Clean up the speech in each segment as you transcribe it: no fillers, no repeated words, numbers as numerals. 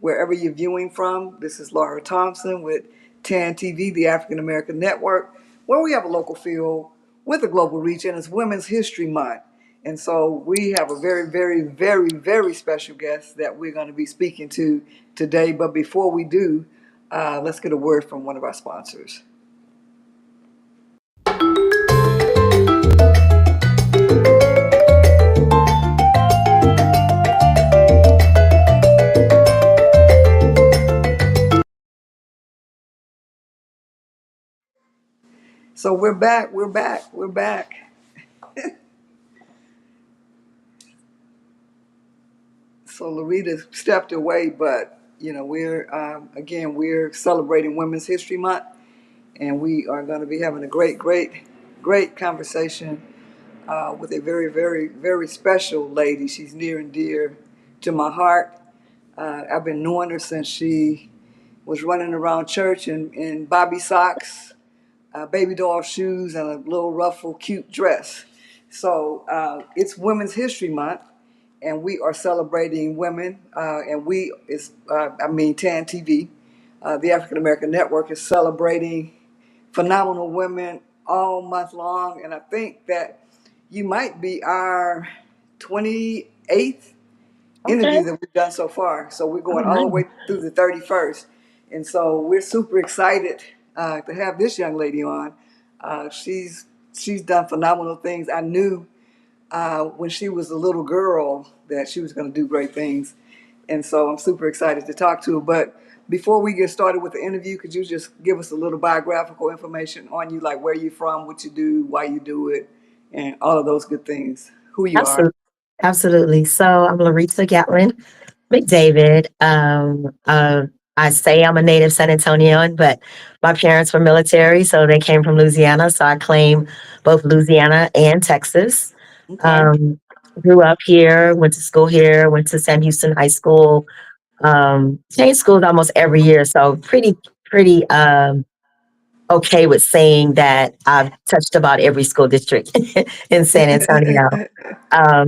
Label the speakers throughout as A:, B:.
A: wherever you're viewing from. This is Laura Thompson with TAAN TV, the African American Network, where we have a local feel with a global reach, and it's Women's History Month. And so we have a very, very, very, very special guest that we're going to be speaking to today. But before we do, let's get a word from one of our sponsors. So we're back. So LeReta stepped away, but we're celebrating Women's History Month, and we are going to be having a great conversation with a very, very, very special lady. She's near and dear to my heart. I've been knowing her since she was running around church in bobby socks, baby doll shoes, and a little ruffled, cute dress. So it's Women's History Month, and we are celebrating women. TAN TV, the African American Network, is celebrating phenomenal women all month long. And I think that you might be our 28th interview that we've done so far. So we're going all the way through the 31st. And so we're super excited to have this young lady on. She's done phenomenal things. I knew when she was a little girl that she was going to do great things. And so I'm super excited to talk to her. But before we get started with the interview, could you just give us a little biographical information on you, like where you're from, what you do, why you do it, and all of those good things, who you are?
B: Absolutely. So I'm LeReta Gatlin-McDavid. I say I'm a native San Antonian, but my parents were military, so they came from Louisiana. So I claim both Louisiana and Texas.
A: Okay.
B: Um, Grew up here, went to school here, went to Sam Houston High School. Changed schools almost every year, so pretty okay with saying that I've touched about every school district in San Antonio.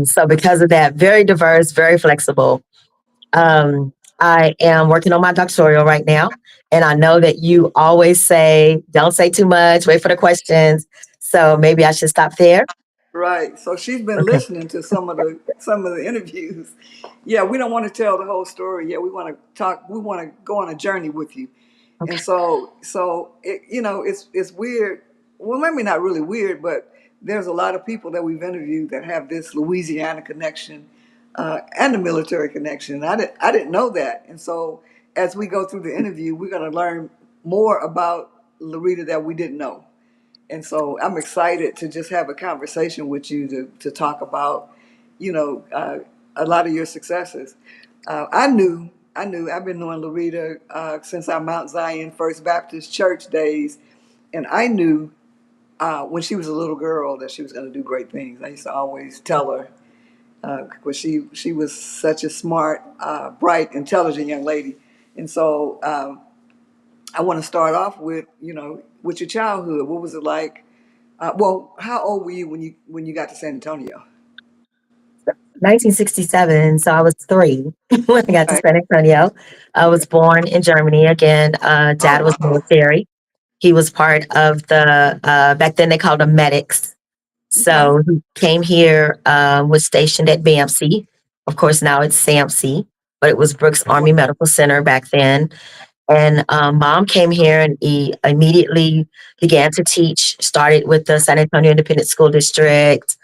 B: So because of that, very diverse, very flexible. I am working on my doctoral right now, and I know that you always say, don't say too much, wait for the questions. So maybe I should stop there.
A: Right. So she's been
B: Okay.
A: listening to some of the interviews. Yeah, we don't want to tell the whole story. Yeah, we want to talk. We want to go on a journey with you. And
B: Okay.
A: so it's weird. Well, maybe not really weird, but there's a lot of people that we've interviewed that have this Louisiana connection and the military connection. I didn't know that. And so as we go through the interview, we're going to learn more about LeReta that we didn't know. And so I'm excited to just have a conversation with you to talk about, a lot of your successes. I've been knowing LeReta since our Mount Zion First Baptist Church days, and I knew when she was a little girl that she was going to do great things. I used to always tell her because she was such a smart, bright, intelligent young lady, and so I want to start off with your childhood. What was it like? How old were you when you got to San Antonio?
B: 1967, so I was 3 when I got to
A: Okay.
B: San Antonio. I
A: Okay.
B: was born in Germany. Again,
A: Oh
B: dad was
A: wow.
B: military. He was part of the, back then they called them medics.
A: Okay.
B: So he came here, was stationed at BAMC. Of course, now it's SAMC, but it was Brooks Army Medical Center back then. And mom came here and he immediately began to teach, started with the San Antonio Independent School District,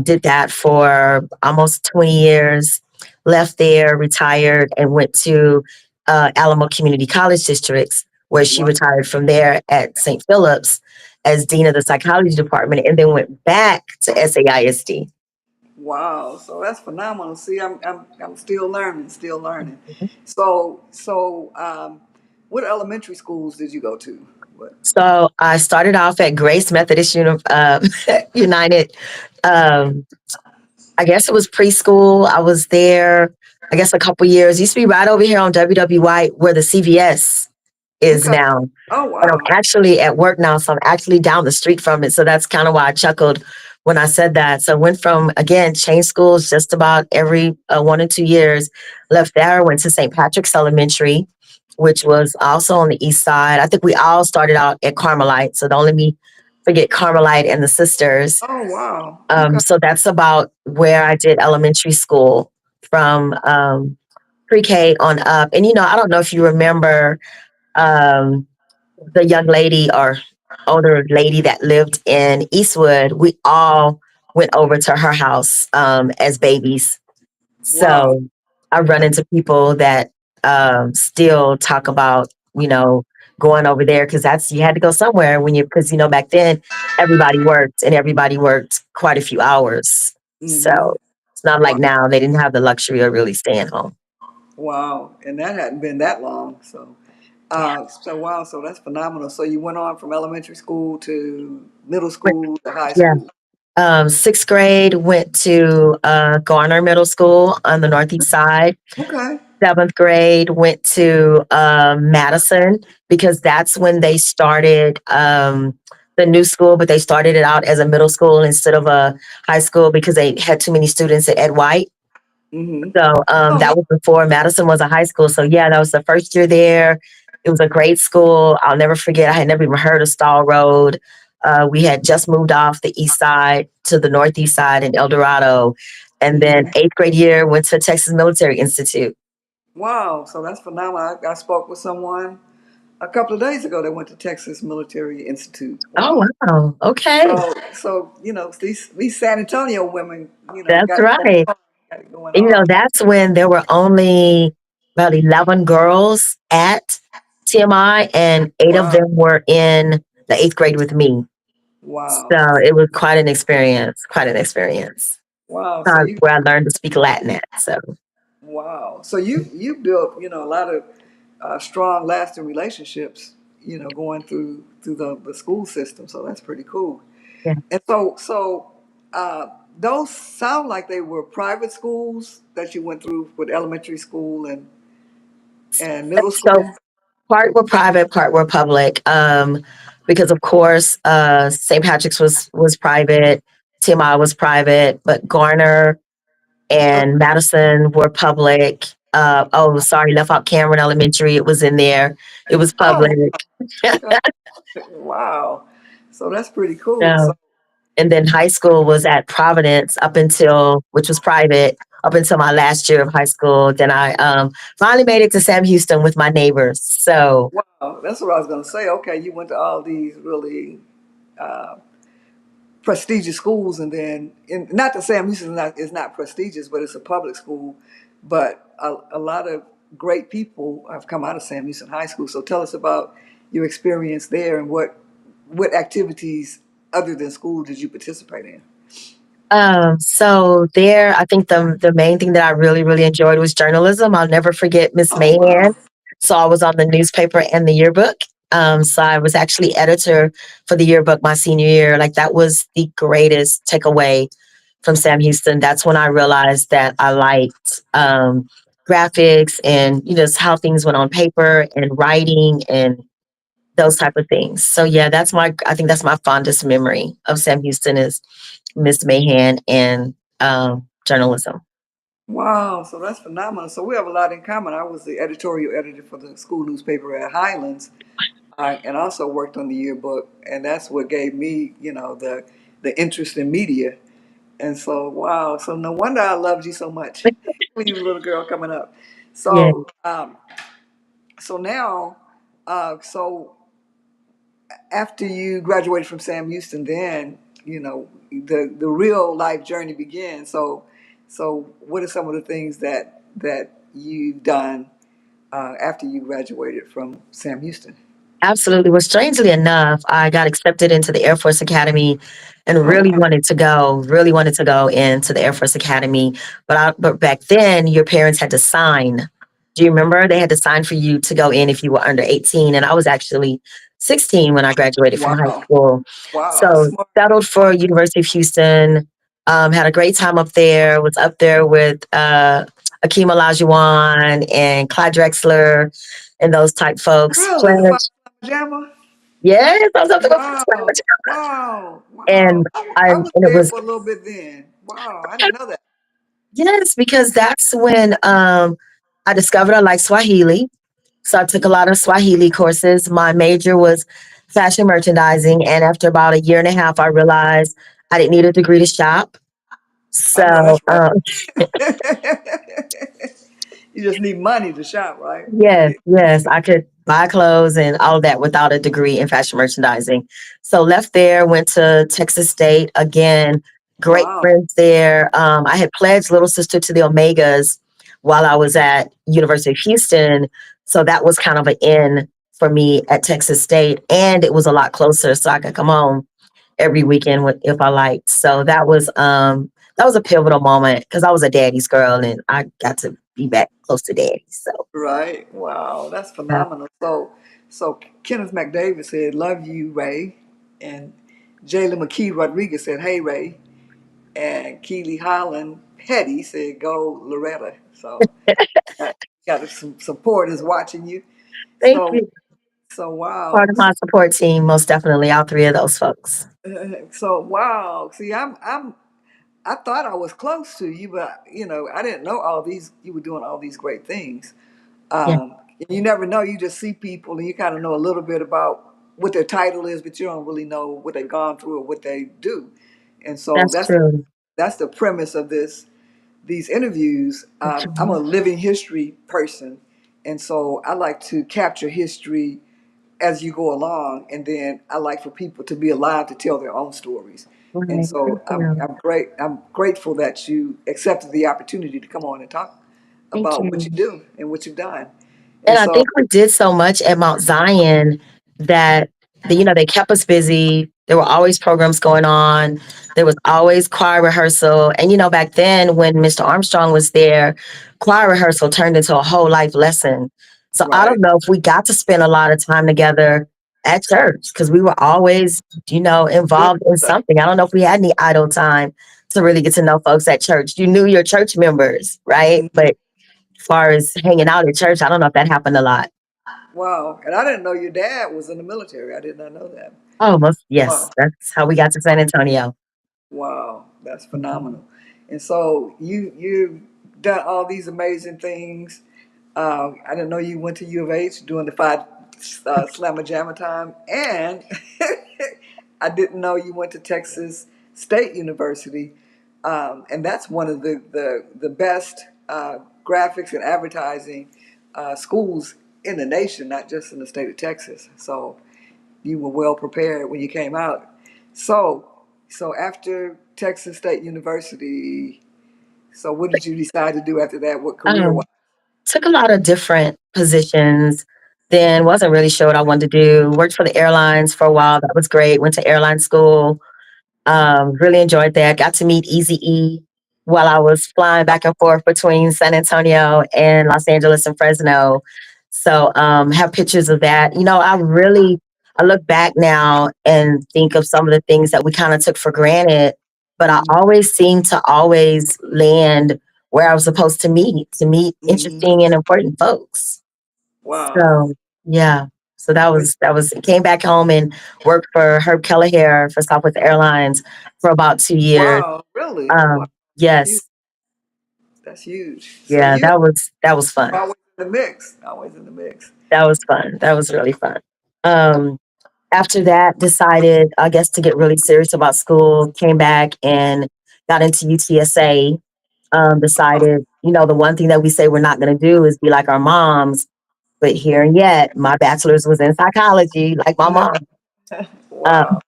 B: did that for almost 20 years, left there, retired, and went to Alamo Community College Districts, where she
A: Wow.
B: retired from there at St. Philip's as dean of the psychology department, and then went back to SAISD.
A: Wow. So that's phenomenal. See, I'm still learning, still learning. So what elementary schools did you go to? What?
B: So I started off at Grace Methodist United. Um, I guess it was preschool. I was there, I guess, a couple years. Used to be right over here on WW White where the CVS is
A: Okay.
B: now.
A: Oh
B: And I'm
A: wow.
B: actually at work now, so I'm actually down the street from it. So that's kind of why I chuckled when I said that. So I went from, again, changed schools just about every 1 or 2 years. Left there, went to St. Patrick's Elementary, which was also on the east side. I think we all started out at Carmelite. So don't let me forget Carmelite and the sisters.
A: Oh, wow. Okay.
B: So that's about where I did elementary school from pre-K on up. And, I don't know if you remember um, the young lady or older lady that lived in Eastwood. We all went over to her house as babies.
A: Wow.
B: So I run into people that still talk about, going over there because you had to go somewhere because, back then everybody worked quite a few hours.
A: Mm-hmm.
B: So it's not like
A: Wow.
B: now they didn't have the luxury of really staying home.
A: Wow. And that hadn't been that long. So, wow. So that's phenomenal. So you went on from elementary school to middle school to high
B: Yeah.
A: school.
B: Sixth grade went to Garner Middle School on the Northeast side.
A: Okay.
B: Seventh grade went to Madison because that's when they started the new school, but they started it out as a middle school instead of a high school because they had too many students at Ed White.
A: Mm-hmm.
B: So
A: Oh,
B: that
A: wow.
B: was before Madison was a high school. So yeah, that was the first year there. It was a great school. I'll never forget. I had never even heard of Stall Road. We had just moved off the east side to the northeast side in El Dorado. And then
A: Mhm.
B: eighth grade year went to Texas Military Institute.
A: Wow. So that's phenomenal. I spoke with someone a couple of days ago that went to Texas Military Institute.
B: Oh,
A: Wow.
B: wow. Okay.
A: So these San Antonio women,
B: That's right.
A: got it going
B: And,
A: on.
B: that's when there were only about 11 girls at TMI, and eight of
A: Wow.
B: them were in the eighth grade with me. So
A: Wow.
B: it was quite an experience, quite an experience.
A: Wow. So you
B: Where I learned to speak Latin at. So,
A: Wow. So you built, a lot of strong, lasting relationships, going through the school system. So that's pretty cool.
B: yeah.
A: And so uh, those sound like they were private schools that you went through with elementary school and middle
B: So
A: school.
B: part were private, part were public. Because of course, St. Patrick's was private, TMI was private, but Garner and Madison were public. Oh, sorry, left out Cameron Elementary. It was in there. It was
A: Oh,
B: public.
A: okay. Wow. So that's pretty cool.
B: So,
A: So
B: and then high school was at Providence which was private, up until my last year of high school. Then I finally made it to Sam Houston with my neighbors. So,
A: wow, that's what I was going to say. Okay, you went to all these really uh, prestigious schools, and then not that Sam Houston is not prestigious, but it's a public school. But a lot of great people have come out of Sam Houston High School. So tell us about your experience there and what activities other than school did you participate in?
B: so there, I think the main thing that I really, really enjoyed was journalism. I'll never forget Miss
A: Oh wow!
B: Mahan. So I was on the newspaper and the yearbook. So I was actually editor for the yearbook my senior year. Like that was the greatest takeaway from Sam Houston. That's when I realized that I liked graphics and just how things went on paper and writing and those type of things. So yeah, I think that's my fondest memory of Sam Houston is Miss Mahan and journalism.
A: Wow! So that's phenomenal. So we have a lot in common. I was the editorial editor for the school newspaper at Highlands, and also worked on the yearbook, and that's what gave me, the interest in media. And so, wow. So no wonder I loved you so much when you were a little girl coming up.
B: Yeah,
A: So now, so after you graduated from Sam Houston, then the real life journey began. So what are some of the things that you've done after you graduated from Sam Houston?
B: absolutely. Well, strangely enough, I got accepted into the Air Force Academy and
A: Oh wow.
B: really wanted to go into the Air Force Academy. But back then, your parents had to sign. Do you remember? They had to sign for you to go in if you were under 18. And I was actually 16 when I graduated from high
A: Wow.
B: school.
A: Wow.
B: So
A: Smart.
B: settled for University of Houston. Had a great time up there. Was up there with Akeem Olajuwon and Clyde Drexler and those type folks.
A: Really? The
B: Pledge.
A: Pajama?
B: Yes, I was up to go for
A: Wow, wow, wow.
B: and
A: I was
B: and it
A: there
B: was
A: for a little bit then. Wow, I didn't know that.
B: yes, because that's when I discovered I like Swahili. So I took a lot of Swahili courses. My major was fashion merchandising, and after about a year and a half, I realized I didn't need a degree to shop.
A: I know
B: So
A: that's right. You just need money to shop, right?
B: yes, yes, I could buy clothes and all of that without a degree in fashion merchandising. So left there, went to Texas State again. Great
A: Wow,
B: friends there. I had pledged little sister to the Omegas while I was at University of Houston, so that was kind of an in for me at Texas State, and it was a lot closer, so I could come home every weekend if I liked. So that was a pivotal moment because I was a daddy's girl and I got to be back close to daddy. So
A: right. Wow, that's
B: yeah,
A: phenomenal. So Kenneth McDavid said, "Love you, Ray," and Jayla McKee Rodriguez said, "Hey, Ray," and Keely Holland Petty said, "Go, Loretta." So got some supporters watching you.
B: thank
A: So
B: you. Part
A: wow.
B: of my support team, most definitely, all three of those folks.
A: So wow. See, I thought I was close to you, but I didn't know all these. You were doing all these great things.
B: Yeah,
A: You never know. You just see people, and you kind of know a little bit about what their title is, but you don't really know what they've gone through or what they do. And so
B: that's true.
A: that's the premise of these interviews.
B: That's
A: I'm a
B: true.
A: living history person, and so I like to capture history as you go along, and then I like for people to be alive to tell their own stories. And
B: Right. Thank
A: so
B: you.
A: I'm grateful that you accepted the opportunity to come on and talk
B: Thank
A: about what you
B: you.
A: do and what you've done.
B: And
A: And
B: I
A: so,
B: think we did so much at Mount Zion that they kept us busy. There were always programs going on. There was always choir rehearsal. And back then when Mr. Armstrong was there, choir rehearsal turned into a whole life lesson. So I
A: right,
B: don't know if we got to spend a lot of time together at church because we were always,
A: doing
B: involved in
A: stuff.
B: something. I don't know if we had any idle time to really get to know folks at church. You knew your church members, right?
A: Mhm.
B: But as far as hanging out at church, I don't know if that happened a lot.
A: Wow. And I didn't know your dad was in the military. I did not know that.
B: Oh, most yes,
A: Wow.
B: that's how we got to San Antonio.
A: Wow. That's phenomenal. And so you've done all these amazing things. I didn't know you went to U of H doing the five slammer jammer time, and I didn't know you went to Texas State University, and that's one of the best graphics and advertising schools in the nation, not just in the state of Texas. So you were well prepared when you came out. So so after Texas State University, so what did you decide to do after that? What career wise?
B: Um, Took a lot of different positions. Then wasn't really sure what I wanted to do. Worked for the airlines for a while. That was great. Went to airline school. Really enjoyed that. Got to meet Easy E while I was flying back and forth between San Antonio and Los Angeles and Fresno. So have pictures of that. I look back now and think of some of the things that we kind of took for granted, but I
A: Mm-hmm.
B: always seem to always land where I was supposed to meet
A: Mm-hmm.
B: interesting and important folks.
A: Wow.
B: So yeah. So that was came back home and worked for Herb Kelleher for Southwest Airlines for about 2 years.
A: Wow. Really? Wow.
B: Um,
A: Huge.
B: yes,
A: That's huge. So
B: yeah,
A: you
B: that was fun.
A: always in the mix. Always in the mix.
B: That was fun. That was really fun. Um, After that, decided I guess to get really serious about school. Came back and got into UTSA. Decided the one thing that we say we're not going to do is be like our moms. But here and yet, my bachelor's was in psychology, like my mom. Um,
A: Wow.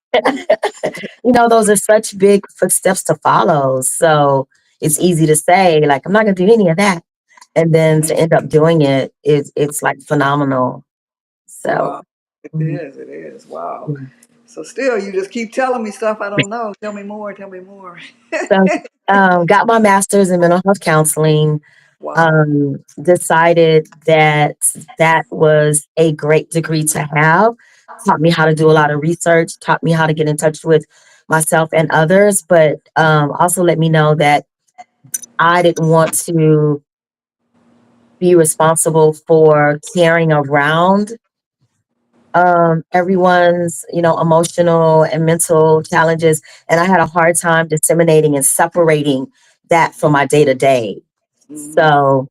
B: those are such big footsteps to follow. So it's easy to say, like, I'm not going to do any of that. And then
A: Mhm.
B: to end up doing it's like phenomenal. So,
A: Wow. It
B: mm,
A: is. It is. Wow.
B: mm.
A: So still, you just keep telling me stuff I don't know. Tell me more. Tell me more.
B: So, got my master's in mental health counseling.
A: Wow.
B: Decided that that was a great degree to have. Taught me how to do a lot of research, taught me how to get in touch with myself and others, but also let me know that I didn't want to be responsible for carrying around everyone's, emotional and mental challenges. And I had a hard time disseminating and separating that from my day to day.
A: Hmm.
B: So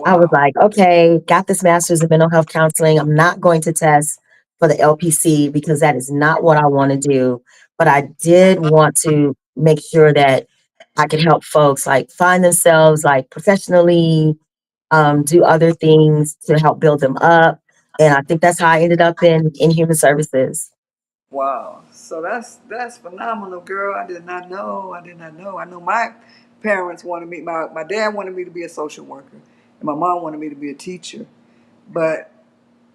B: I was
A: Wow.
B: like, okay, got this master's in mental health counseling. I'm not going to test for the LPC because that is not what I want to do. But I did want to make sure that I could help folks like find themselves like professionally, do other things to help build them up. And I think that's how I ended up in human services.
A: Wow. So that's phenomenal, girl. I did not know. I did not know. I know my parents wanted me. My dad wanted me to be a social worker, and my mom wanted me to be a teacher. But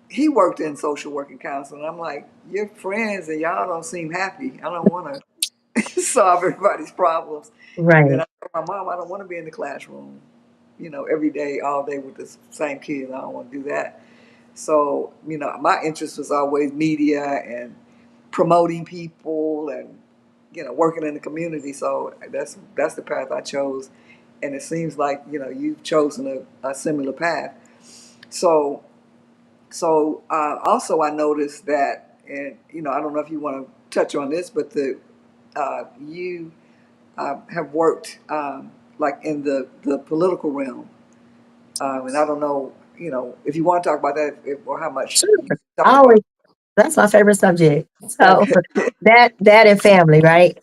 A: he worked in social work and counseling. I'm like, you're friends, and y'all don't seem happy. I don't want to solve everybody's problems. And then
B: Right.
A: I told my mom, I don't want to be in the classroom, every day, all day with the same kids. I don't want to do that. So, my interest was always media and promoting people and, working in the community. So that's the path I chose. And it seems like, you've chosen a similar path. So, also I noticed that, and, I don't know if you want to touch on this, but you have worked like in the political realm. And I don't know, if you want to talk about that or how much
B: Sure.
A: you can
B: I
A: talk about
B: always That's my favorite subject. So
A: it. Okay.
B: that and family, right?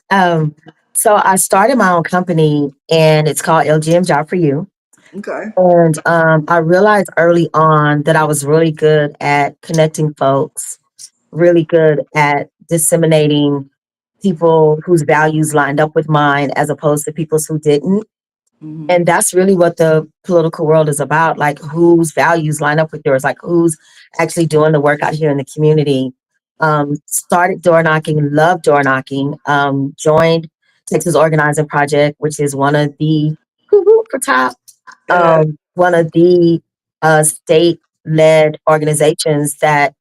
B: So I started my own company and it's called LGM Job for You.
A: Okay.
B: And I realized early on that I was really good at connecting folks, really good at disseminating people whose values lined up with mine as opposed to people's who didn't.
A: Hmm.
B: And that's really what the political world is about, like whose values line up with yours, like who's actually doing the work out here in the community. Started door knocking, loved door knocking, joined Texas Organizing Project, which is one of the for top, one of the state led organizations that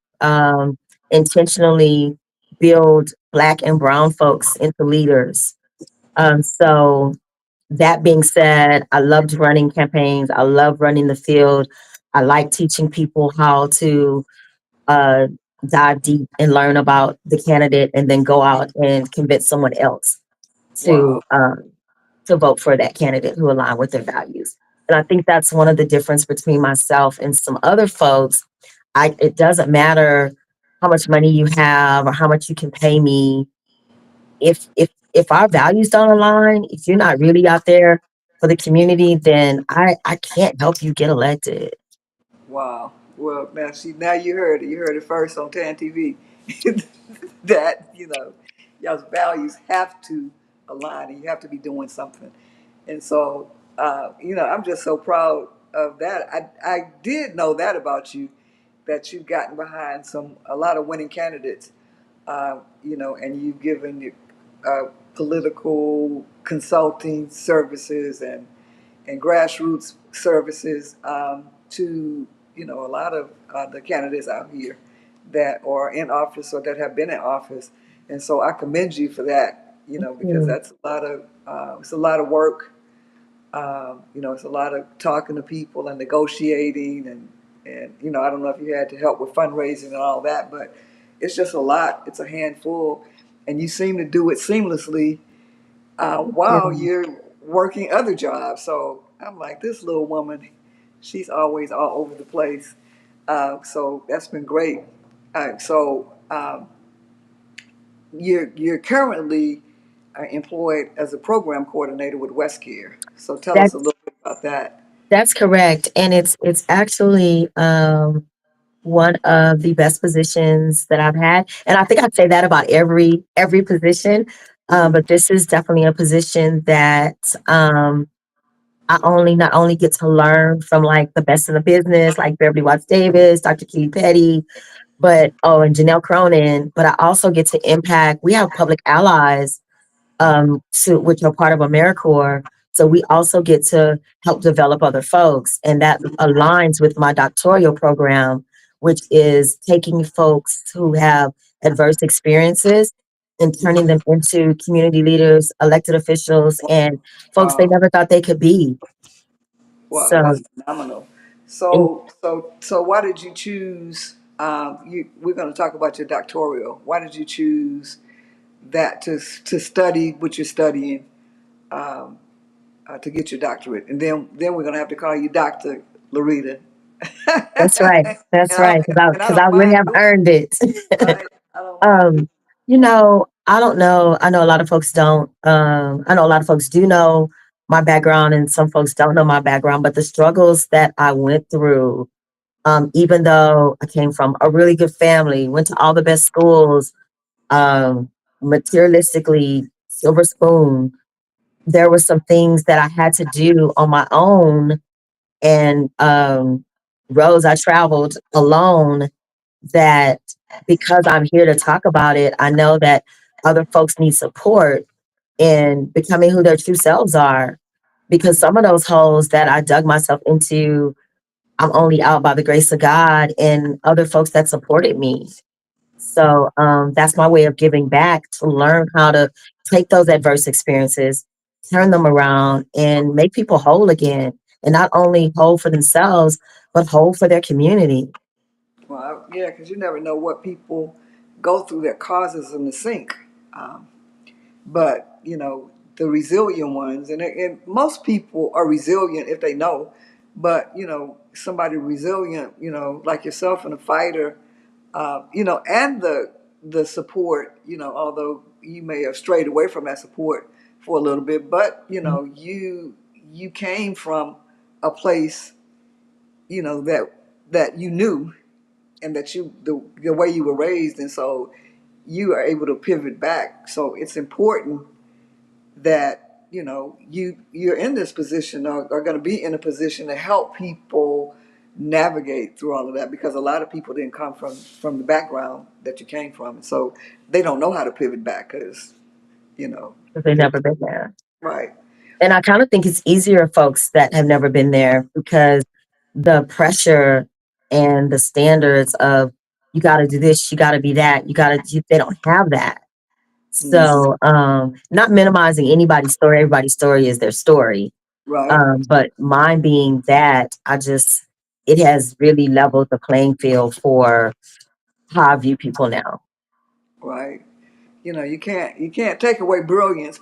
B: intentionally build Black and Brown folks into leaders. So that being said, I loved running campaigns. I love running the field. I like teaching people how to uh, dive deep and learn about the candidate, and then go out and convince someone else
A: Wow.
B: to vote for that candidate who align with their values. And I think that's one of the difference between myself and some other folks. It doesn't matter how much money you have or how much you can pay me. If our values don't align, if you're not really out there for the community, then I can't help you get elected.
A: Wow. Well, now see, now you heard it. You heard it first on TAN TV. That y'all's values have to align, and you have to be doing something. And so, I'm just so proud of that. I did know that about you, that you've gotten behind a lot of winning candidates, and you've given political consulting services and grassroots services to a lot of the candidates out here that are in office or that have been in office. And so I commend you for that, because
B: Mm,
A: that's a lot of it's a lot of work. It's a lot of talking to people and negotiating, and I don't know if you had to help with fundraising and all that, but it's just a lot. It's a handful, and you seem to do it seamlessly while
B: mm.
A: you're working other jobs. So I'm like, this little woman, she's always all over the place. So that's been great. So you're currently employed as a program coordinator with Westcare. So tell us a
B: That's
A: little bit about that.
B: that's correct, and it's actually one of the best positions that I've had, and I think I'd say that about every position.
A: Hmm.
B: But this is definitely a position that I only not only get to learn from like the best in the business, like Beverly Watts Davis, Dr. Kitty Petty, but and Janelle Cronin, but I also get to impact. We have public allies, which are part of AmeriCorps. So we also get to help develop other folks, and that aligns with my doctoral program, which is taking folks who have adverse experiences and turning them into community leaders, elected officials, and folks they
A: Wow,
B: never thought they could be.
A: wow,
B: So
A: that's phenomenal. So why did you choose? we're going to talk about your doctoral. Why did you choose that to study what you're studying, um, to get your doctorate? And then we're going to have to call you Doctor LeReta.
B: That's right. That's right.
A: And I
B: Because I
A: don't
B: would
A: mind
B: have
A: doing
B: earned it.
A: it, right? I don't mind doing
B: um, I don't know. I know a lot of folks don't. I know a lot of folks do know my background, and some folks don't know my background. But the struggles that I went through, even though I came from a really good family, went to all the best schools, um, materialistically, silver spoon, there were some things that I had to do on my own, and roads I traveled alone, that because I'm here to talk about it, I know that other folks need support in becoming who their true selves are. Because some of those holes that I dug myself into, I'm only out by the grace of God and other folks that supported me. So that's my way of giving back, to learn how to take those adverse experiences, turn them around, and make people whole again. And not only whole for themselves, but whole for their community.
A: well, yeah, because you never know what people go through that causes them to sink. Um, but the resilient ones, and most people are resilient if they know. But somebody resilient, like yourself and a fighter, and the support, although you may have strayed away from that support for a little bit, but you came from a place, that you knew, and that the way you were raised, and so you are able to pivot back. So it's important that you're in this position, or are going to be in a position to help people navigate through all of that, because a lot of people didn't come from the background that you came from, and so they don't know how to pivot back because
B: Because they've
A: they're
B: never been there.
A: right.
B: And I kind of think it's easier folks that have never been there, because the pressure and the standards of, you got to do this, you got to be that, they don't have that.
A: Hmm.
B: So, not minimizing anybody's story. Everybody's story is their story.
A: Right.
B: But mine being that, it has really leveled the playing field for how I view people now.
A: Right. You can't take away brilliance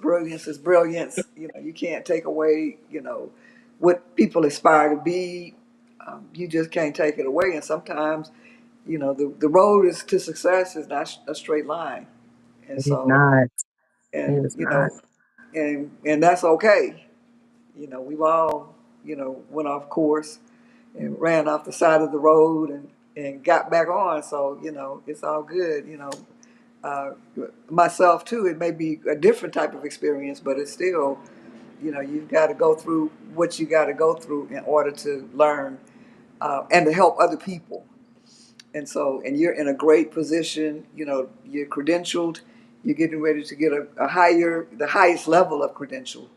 A: is brilliance. You can't take away what people aspire to be. You just can't take it away, and sometimes the road is to success is not a straight line, and
B: It is
A: so
B: not. It
A: and
B: is not.
A: and that's okay. We've all went off course and ran off the side of the road, and got back on, so it's all good. uh, Myself too, it may be a different type of experience, but it's still, you've got to go through what you got to go through in order to learn, and to help other people. And you're in a great position. You're credentialed. You're getting ready to get the highest level of credential.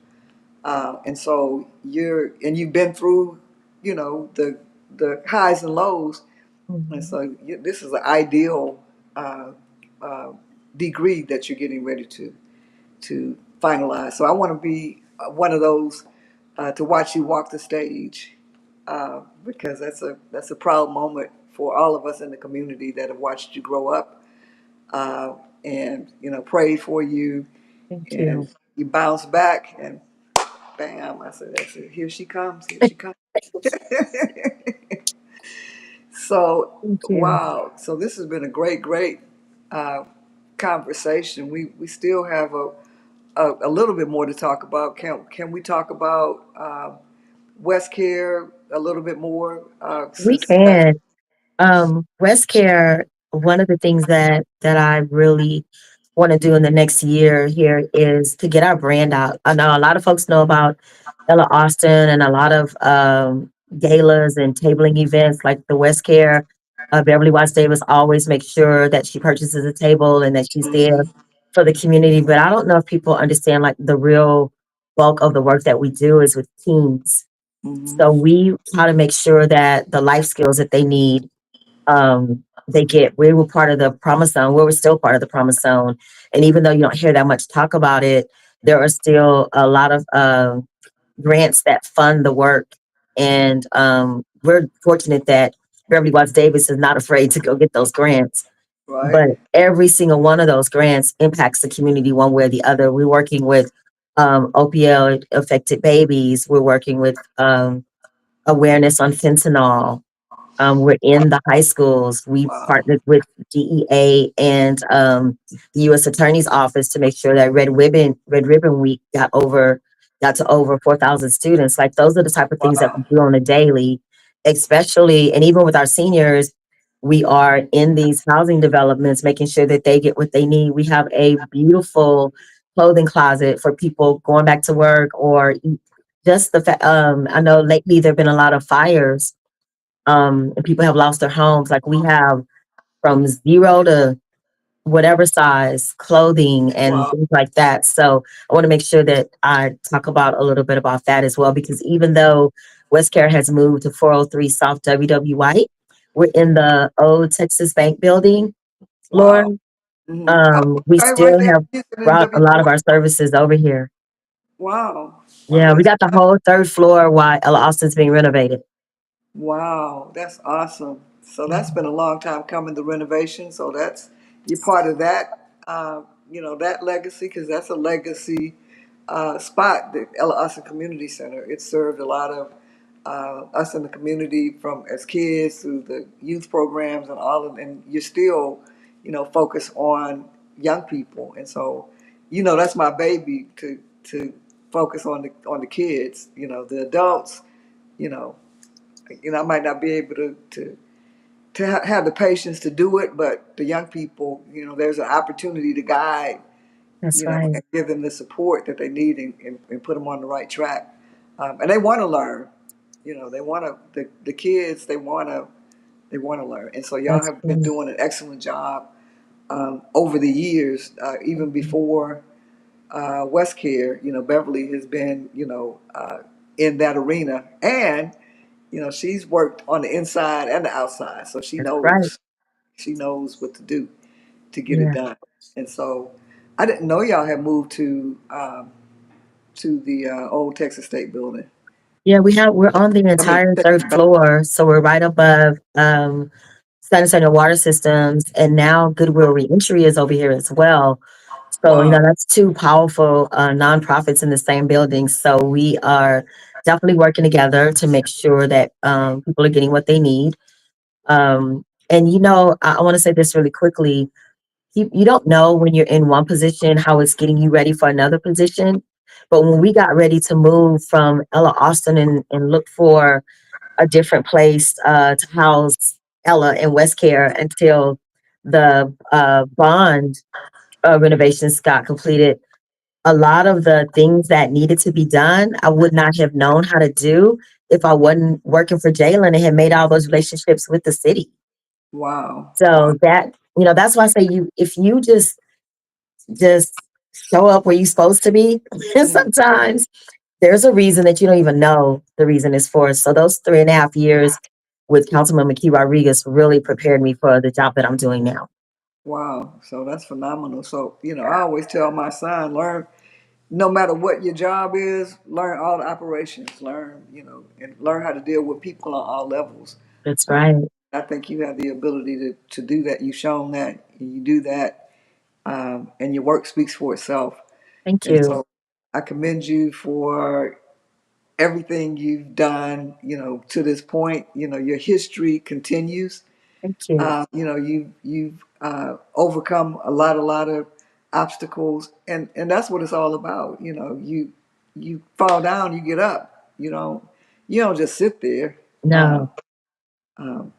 A: And so you've been through, the highs and lows. And
B: Mhm.
A: so this is an ideal uh, uh, degree that you're getting ready to finalize. So I want to be one of those, to watch you walk the stage, because that's a proud moment for all of us in the community that have watched you grow up, uh, and prayed for you,
B: Thank
A: and
B: you.
A: you bounce back, and bam! I said, that's it. Here she comes. Here she comes. So
B: Thank you.
A: wow. So this has been a great uh, conversation. We still have a little bit more to talk about. Can we talk about Westcare a little bit more?
B: We
A: Since that's
B: can. Westcare, one of the things that I really want to do in the next year here is to get our brand out. I know a lot of folks know about Ella Austin, and a lot of galas and tabling events like the Westcare. Beverly Watts Davis always makes sure that she purchases a table and that she's there
A: hmm
B: for the community. But I don't know if people understand, like, the real bulk of the work that we do is with teens.
A: hmm
B: So we try to make sure that the life skills that they need, they get. We were part of the Promise Zone. We were still part of the Promise Zone, and even though you don't hear that much talk about it, there are still a lot of grants that fund the work, and we're fortunate that Beverly Watts Davis is not afraid to go get those grants.
A: Right.
B: But every single one of those grants impacts the community one way or the other. We're working with opioid affected babies. We're working with awareness on fentanyl. We're in the high schools. We
A: Wow.
B: partnered with DEA and the U.S. Attorney's Office to make sure that Red Ribbon Week got to over 4,000 students. Like those are the type of things that we
A: Wow.
B: do on a daily, especially and even with our seniors, we are in these housing developments, making sure that they get what they need. We have a beautiful clothing closet for people going back to work or just I know lately there've been a lot of fires and people have lost their homes. Like we have from zero to whatever size clothing and
A: Wow.
B: things like that. So I want to make sure that I talk about a little bit about that as well, because even though Westcare has moved to 403 South WW White, we're in the old Texas Bank building,
A: Wow.
B: Lauren.
A: Hmm. Oh,
B: We
A: okay, right
B: still
A: there
B: have
A: in Houston in
B: brought a
A: W.
B: lot of our services over here.
A: Wow. Wow.
B: Yeah, we got the whole third floor while Ella Austin's being renovated.
A: Wow, that's awesome. So that's been a long time coming, the renovation. So that's you're part of that, that legacy because that's a legacy spot. The Ella Austin Community Center. It served a lot of us in the community from as kids through the youth programs and all of, and you're still, focused on young people. And so, that's my baby to focus on the kids. The adults. You know, I might not be able to have the patience to do it, but the young people, there's an opportunity to guide,
B: That's right.
A: and give them the support that they need and put them on the right track. And they want to learn, they want to, the kids, they want to learn. And so y'all
B: That's
A: have been
B: true.
A: doing an excellent job over the years, even before Westcare, Beverly has been, in that arena. And she's worked on the inside and the outside, so she
B: That's right.
A: knows what to do to get it
B: Yeah.
A: done. And so, I didn't know y'all had moved to the old Texas State Building.
B: Yeah, we're on the
A: I mean,
B: entire third floor. So we're right above San Antonio Water Systems, and now Goodwill Reentry is over here as well. So,
A: wow,
B: that's two powerful nonprofits in the same building. So we are definitely working together to make sure that people are getting what they need. And I want to say this really quickly. You don't know when you're in one position how it's getting you ready for another position. But when we got ready to move from Ella Austin and look for a different place to house Ella and Westcare until the bond renovations got completed, a lot of the things that needed to be done, I would not have known how to do if I wasn't working for Jalen and had made all those relationships with the city.
A: wow, wow,
B: So that's why I say if you just show up where you're supposed to be, and
A: mm,
B: sometimes there's a reason that you don't even know the reason is for. So those 3.5 years with Councilman McKee Rodriguez really prepared me for the job that I'm doing now.
A: wow. So that's phenomenal. So I always tell my son, learn no matter what your job is, learn all the operations, learn and learn how to deal with people on all levels.
B: That's
A: Uh,
B: right.
A: I think you have the ability to do that. You've shown that and you do that, and your work speaks for itself.
B: Thank
A: And
B: you.
A: so I commend you for everything you've done, to this point. Your history continues.
B: Thank you.
A: You've overcome a lot of obstacles, and that's what it's all about. You fall down, you get up. You don't just sit there.
B: No,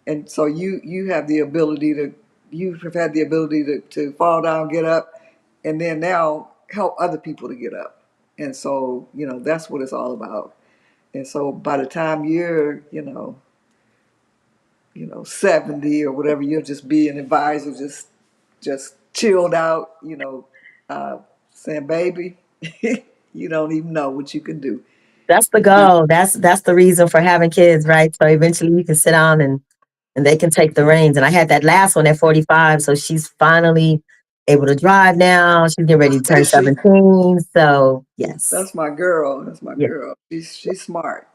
A: And so you have the ability to you have had the ability to fall down, get up, and then now help other people to get up. And so that's what it's all about. And so by the time you're 70 or whatever, you'll just be an advisor, just chilled out, uh, saying, baby, you don't even know what you can do.
B: that's the goal. That's the reason for having kids, right? So eventually you can sit down and they can take the reins. And I had that last one at 45, so she's finally able to drive now. She's getting ready to turn
A: Is she?
B: 17. So yes,
A: That's my girl. That's my
B: yeah,
A: girl. She's smart.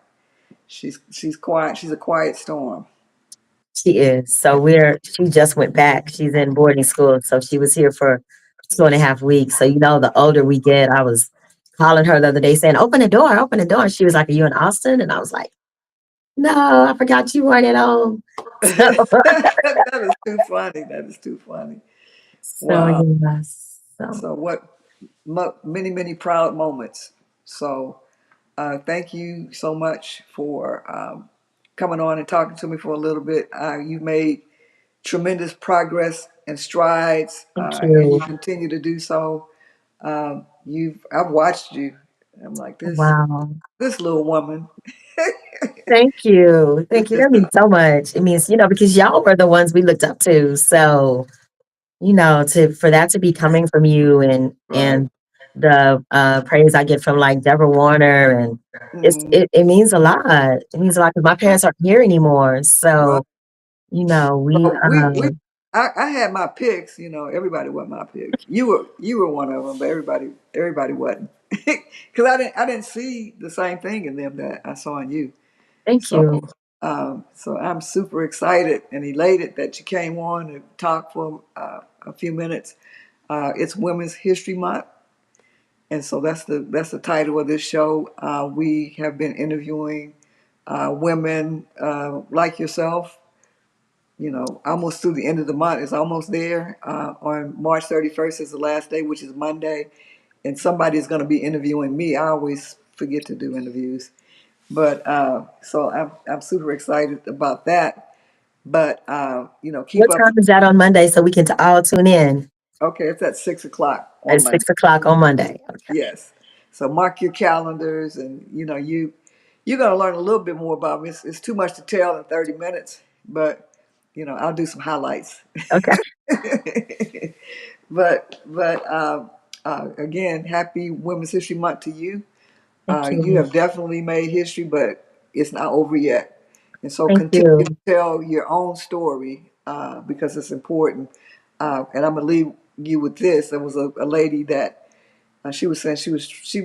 A: She's quiet. She's a quiet storm.
B: She is. So she just went back. She's in boarding school. So she was here for 2.5 weeks. So, the older we get, I was calling her the other day saying, open the door, open the door. And she was like, are you in Austin? And I was like, no, I forgot you weren't at home. So,
A: That is too funny. That is too funny.
B: so
A: Wow.
B: yes. So
A: So what many, many proud moments. So thank you so much for coming on and talking to me for a little bit. You made tremendous progress and strides,
B: thank
A: and you
B: you.
A: continue to do so. I've watched you. I'm like
B: Wow.
A: this little woman.
B: Thank you. Thank
A: It's
B: you.
A: just
B: That means so much. It means, because y'all were the ones we looked up to. So, for that to be coming from you
A: right.
B: and the praise I get from like Deborah Warner and
A: Mhm.
B: it means a lot. It means a lot because my
A: Right.
B: parents aren't here anymore.
A: Right.
B: So, we
A: Well, I had my picks. Everybody wasn't my pick. You were one of them, but everybody wasn't. Because I didn't see the same thing in them that I saw in you.
B: thank
A: So,
B: you.
A: so I'm super excited and elated that you came on and talked for a few minutes. It's Women's History Month, and so that's the title of this show. We have been interviewing women like yourself. Almost through the end of the month. It's almost there. On March 31st is the last day, which is Monday, and somebody's going to be interviewing me. I always forget to do interviews, but so I'm super excited about that. But
B: What
A: keep up.
B: time is that on Monday so we can all tune in
A: Okay, it's at 6 o'clock
B: at
A: on Monday.
B: 6 o'clock on Monday? Okay.
A: Yes. So mark your calendars, and you're going to learn a little bit more about me. It's too much to tell in 30 minutes, but I'll do some highlights.
B: Okay.
A: But again, happy Women's History Month to you.
B: Thank
A: You
B: you.
A: have definitely made history, but it's not over yet. And so
B: Thank
A: continue to
B: you.
A: tell your own story because it's important. And I'm gonna leave you with this. There was a lady that she was saying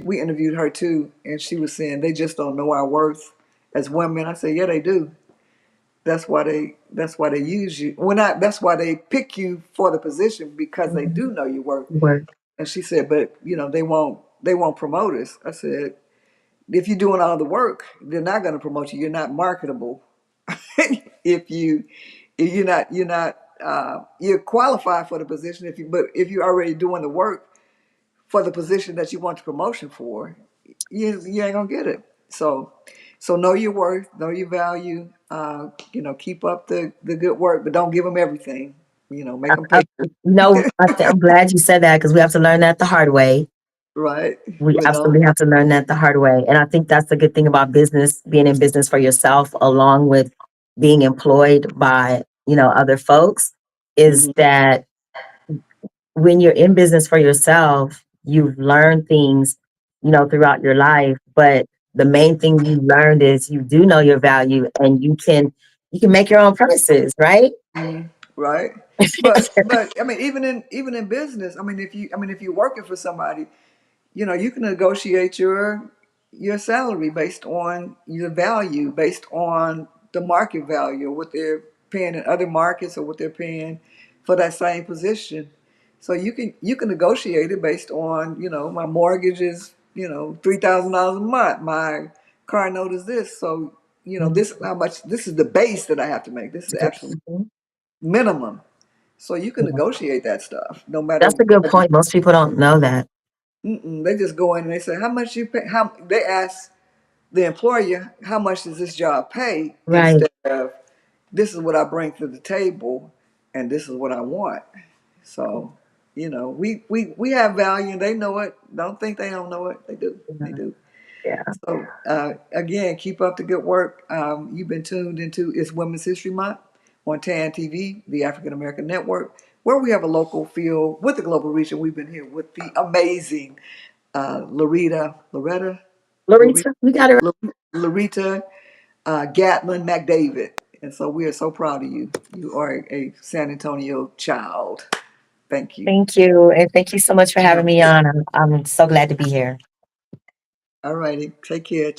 A: we interviewed her too, and she was saying they just don't know our worth as women. I said, yeah, they do. That's why they use you. Well, not that's why they pick you for the position because they
B: Mhm.
A: do know your worth.
B: Work.
A: And she said, but they won't promote us. I said, if you're doing all the work, they're not going to promote you. You're not marketable. if you you're qualified for the position but if you're already doing the work for the position that you want the promotion for, you ain't gonna get it. So know your worth, know your value. Keep up the good work, but don't give them everything. Make them pay.
B: No, I'm glad you said that because we have to learn that the hard way.
A: Right,
B: We
A: but don't.
B: absolutely have to learn that the hard way. And I think that's the good thing about business, being in business for yourself, along with being employed by, other folks, is
A: Mhm.
B: that when you're in business for yourself, you've learned things, throughout your life. But the main thing you learned is you do know your value and you can make your own prices, right?
A: Mhm. Right, but I mean, even in business, I mean, if you're working for somebody, you can negotiate your salary based on your value, based on the market value, or what they're paying in other markets, or what they're paying for that same position. So you can negotiate it based on my mortgage is $3,000 a month. My car note is this. So this is how much. This is the base that I have to make. This is the actual
B: Mhm.
A: minimum. So you can
B: Yeah.
A: negotiate that stuff no matter
B: That's a good
A: what.
B: point. Most people don't know that.
A: They just go in and they say, how much you pay? How they ask the employer, how much does this job pay?
B: Right.
A: Instead of this is what I bring to the table, and this is what I want. So, we have value, and they know it. Don't think they don't know it. They do. They
B: Yeah.
A: do.
B: Yeah.
A: So, again, keep up the good work. You've been tuned into It's Women's History Month on TAAN TV, the African American Network, where we have a local feel with the global reach, and we've been here with the amazing Loretta, Loretta,
B: Loretta, you got it right.
A: LeReta Gatlin-McDavid. And so we are so proud of you. You are a San Antonio child. Thank you.
B: Thank you. And thank you so much for having me on. I'm so glad to be here.
A: All righty. Take care.